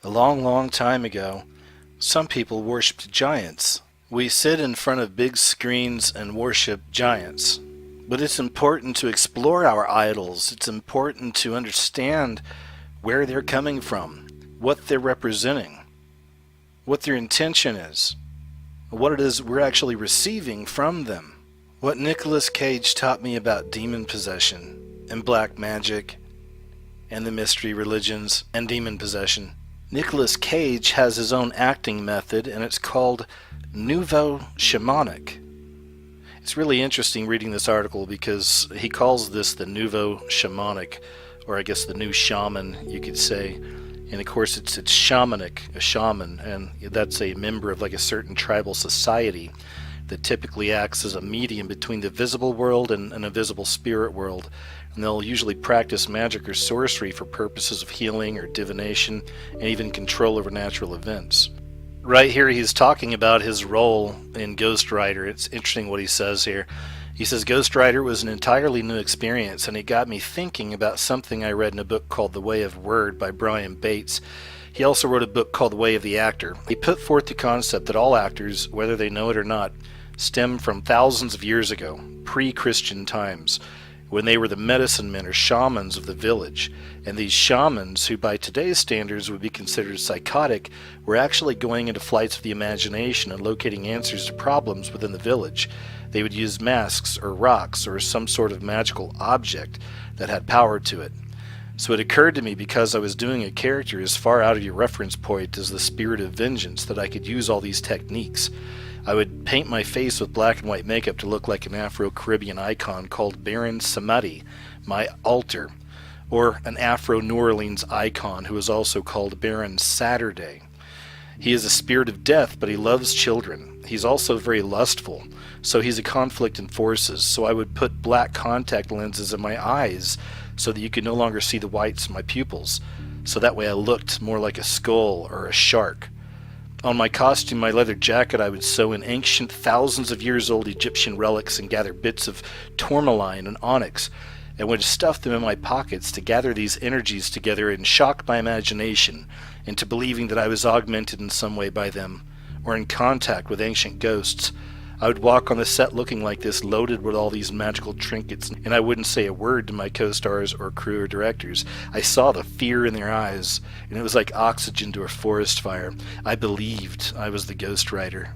A long, long time ago, some people worshipped giants. We sit in front of big screens and worship giants. But it's important to explore our idols. It's important to understand where they're coming from, what they're representing, what their intention is, what it is we're actually receiving from them. What Nicolas Cage taught me about demon possession and black magic and the mystery religions and demon possession. Nicolas Cage has his own acting method, and it's called Nouveau Shamanic. It's really interesting reading this article because he calls this the Nouveau Shamanic, or I guess the new shaman, you could say. And of course it's shamanic, a shaman, and that's a member of like a certain tribal society that typically acts as a medium between the visible world and an invisible spirit world. And they'll usually practice magic or sorcery for purposes of healing or divination and even control over natural events. Right here he's talking about his role in Ghost Rider. It's interesting what he says here. He says, Ghost Rider was an entirely new experience, and it got me thinking about something I read in a book called The Way of Word by Brian Bates. He also wrote a book called The Way of the Actor. He put forth the concept that all actors, whether they know it or not, stem from thousands of years ago, pre-Christian times, when they were the medicine men or shamans of the village. And these shamans, who by today's standards would be considered psychotic, were actually going into flights of the imagination and locating answers to problems within the village. They would use masks or rocks or some sort of magical object that had power to it. So it occurred to me, because I was doing a character as far out of your reference point as the spirit of vengeance, that I could use all these techniques. I would paint my face with black and white makeup to look like an Afro-Caribbean icon called Baron Samedi, my altar, or an Afro-New Orleans icon who is also called Baron Saturday. He is a spirit of death, but he loves children. He's also very lustful, so he's a conflict in forces. So I would put black contact lenses in my eyes so that you could no longer see the whites of my pupils, so that way I looked more like a skull or a shark. On my costume, my leather jacket, I would sew in ancient, thousands of years old Egyptian relics and gather bits of tourmaline and onyx, and would stuff them in my pockets to gather these energies together and shock my imagination into believing that I was augmented in some way by them, or in contact with ancient ghosts. I would walk on the set looking like this, loaded with all these magical trinkets, and I wouldn't say a word to my co-stars or crew or directors. I saw the fear in their eyes, and it was like oxygen to a forest fire. I believed I was the Ghost Rider.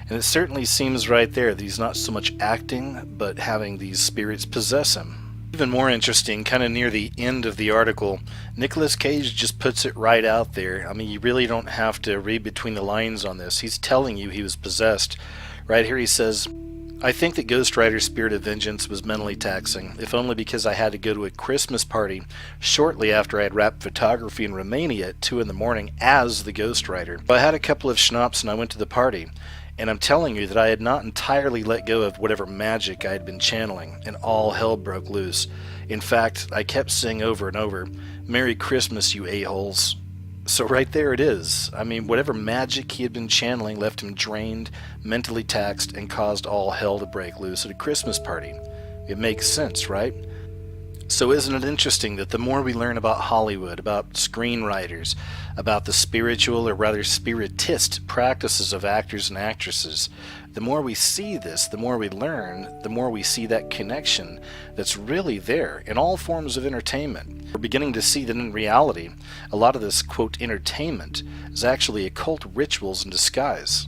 And it certainly seems right there that he's not so much acting, but having these spirits possess him. Even more interesting, kind of near the end of the article, Nicolas Cage just puts it right out there. I mean, you really don't have to read between the lines on this. He's telling you he was possessed. Right here he says, I think that Ghost Rider's Spirit of Vengeance was mentally taxing, if only because I had to go to a Christmas party shortly after I had wrapped photography in Romania at 2 in the morning as the Ghost Rider. I had a couple of schnapps and I went to the party, and I'm telling you that I had not entirely let go of whatever magic I had been channeling, and all hell broke loose. In fact, I kept saying over and over, Merry Christmas, you a-holes. So right there it is. I mean, whatever magic he had been channeling left him drained, mentally taxed, and caused all hell to break loose at a Christmas party. It makes sense, right? So isn't it interesting that the more we learn about Hollywood, about screenwriters, about the spiritual, or rather spiritist practices of actors and actresses, the more we see this, the more we learn, the more we see that connection that's really there in all forms of entertainment. We're beginning to see that in reality, a lot of this, quote, entertainment is actually occult rituals in disguise.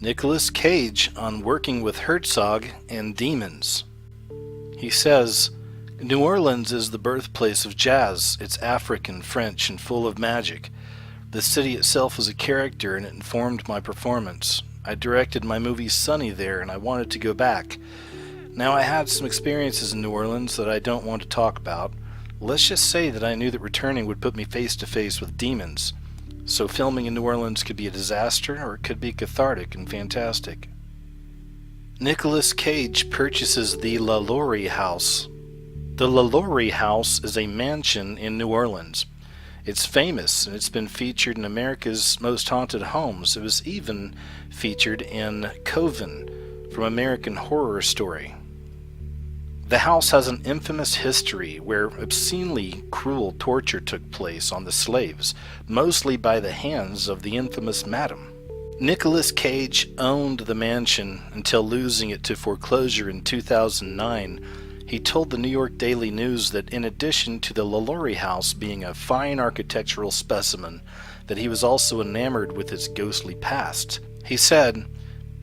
Nicolas Cage on working with Herzog and demons. He says, New Orleans is the birthplace of jazz. It's African, French, and full of magic. The city itself was a character, and it informed my performance. I directed my movie Sunny there, and I wanted to go back. Now, I had some experiences in New Orleans that I don't want to talk about. Let's just say that I knew that returning would put me face to face with demons. So filming in New Orleans could be a disaster, or it could be cathartic and fantastic. Nicolas Cage purchases the LaLaurie House. The LaLaurie House is a mansion in New Orleans. It's famous, and it's been featured in America's Most Haunted Homes. It was even featured in Coven from American Horror Story. The house has an infamous history where obscenely cruel torture took place on the slaves, mostly by the hands of the infamous madam. Nicolas Cage owned the mansion until losing it to foreclosure in 2009. He told the New York Daily News that in addition to the LaLaurie house being a fine architectural specimen, that he was also enamored with its ghostly past. He said,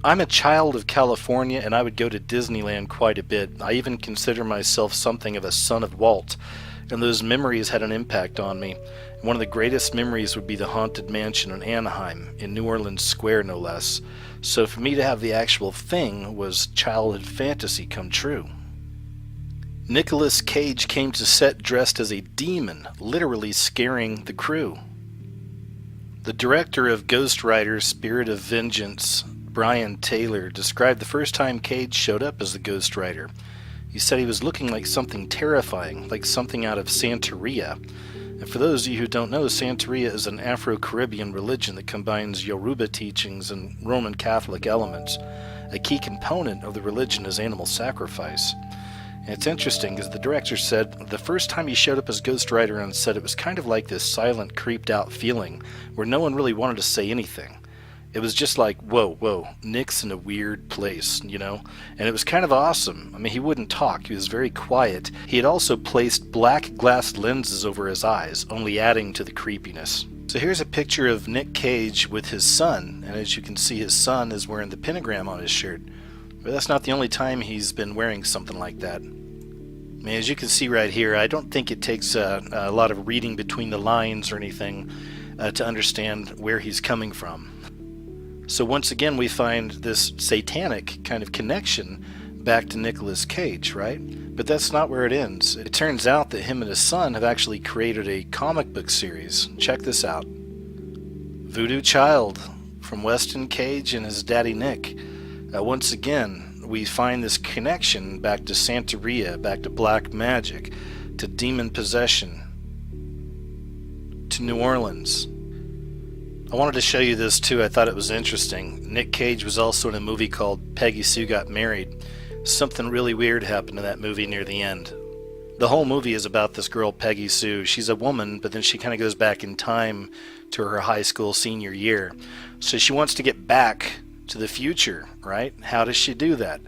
"I'm a child of California and I would go to Disneyland quite a bit. I even consider myself something of a son of Walt, and those memories had an impact on me. One of the greatest memories would be the haunted mansion in Anaheim, in New Orleans Square no less. So for me to have the actual thing was childhood fantasy come true." Nicolas Cage came to set dressed as a demon, literally scaring the crew. The director of Ghost Rider: Spirit of Vengeance, Brian Taylor, described the first time Cage showed up as the Ghost Rider. He said he was looking like something terrifying, like something out of Santeria. And for those of you who don't know, Santeria is an Afro-Caribbean religion that combines Yoruba teachings and Roman Catholic elements. A key component of the religion is animal sacrifice. And it's interesting because the director said the first time he showed up as Ghost Rider on set, it was kind of like this silent, creeped out feeling where no one really wanted to say anything. It was just like, whoa, Nick's in a weird place, you know? And it was kind of awesome. I mean, he wouldn't talk. He was very quiet. He had also placed black glass lenses over his eyes, only adding to the creepiness. So here's a picture of Nick Cage with his son, and as you can see, his son is wearing the pentagram on his shirt. But that's not the only time he's been wearing something like that. I mean, as you can see right here, I don't think it takes a lot of reading between the lines or anything to understand where he's coming from. So once again, we find this satanic kind of connection back to Nicolas Cage, right? But that's not where it ends. It turns out that him and his son have actually created a comic book series. Check this out. Voodoo Child, from Weston Cage and his daddy Nick. Once again, we find this connection back to Santeria, back to black magic, to demon possession, to New Orleans. I wanted to show you this too. I thought it was interesting. Nick Cage was also in a movie called Peggy Sue Got Married. Something really weird happened in that movie near the end. The whole movie is about this girl, Peggy Sue. She's a woman, but then she kind of goes back in time to her high school senior year. So she wants to get back to the future, right? How does she do that?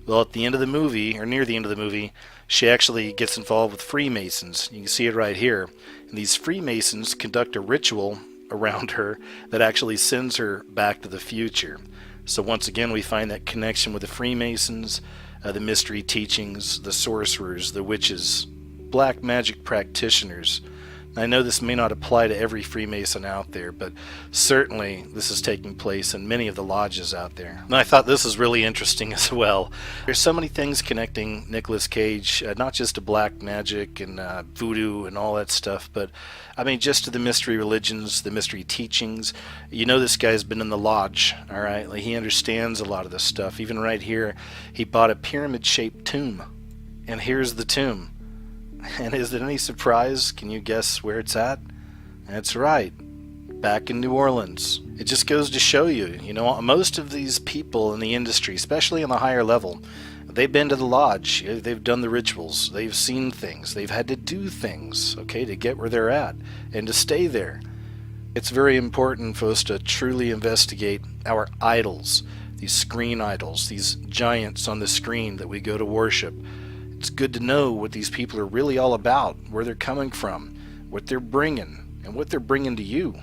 Well, at the end of the movie, or near the end of the movie, she actually gets involved with Freemasons. You can see it right here. And these Freemasons conduct a ritual around her that actually sends her back to the future. So once again, we find that connection with the Freemasons, the mystery teachings, the sorcerers, the witches, black magic practitioners. I know this may not apply to every Freemason out there, but certainly this is taking place in many of the lodges out there. And I thought this was really interesting as well. There's so many things connecting Nicolas Cage, not just to black magic and voodoo and all that stuff, but I mean just to the mystery religions, the mystery teachings. You know this guy's been in the lodge, all right? Like, he understands a lot of this stuff. Even right here, he bought a pyramid-shaped tomb. And here's the tomb. And is it any surprise? Can you guess where it's at? That's right, back in New Orleans. It just goes to show you, you know, most of these people in the industry, especially on the higher level, they've been to the lodge, they've done the rituals, they've seen things, they've had to do things, okay, to get where they're at and to stay there. It's very important for us to truly investigate our idols, these screen idols, these giants on the screen that we go to worship. It's good to know what these people are really all about, where they're coming from, what they're bringing, and what they're bringing to you.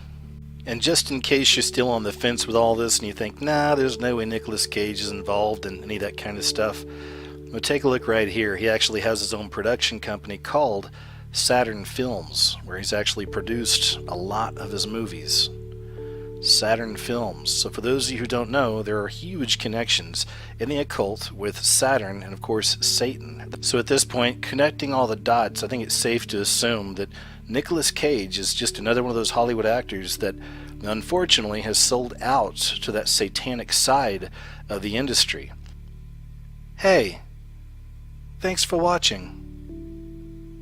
And just in case you're still on the fence with all this and you think, nah, there's no way Nicolas Cage is involved in any of that kind of stuff, well, take a look right here. He actually has his own production company called Saturn Films, where he's actually produced a lot of his movies. Saturn Films. So for those of you who don't know, there are huge connections in the occult with Saturn and of course Satan. So at this point, connecting all the dots, I think it's safe to assume that Nicolas Cage is just another one of those Hollywood actors that unfortunately has sold out to that satanic side of the industry. Hey, thanks for watching.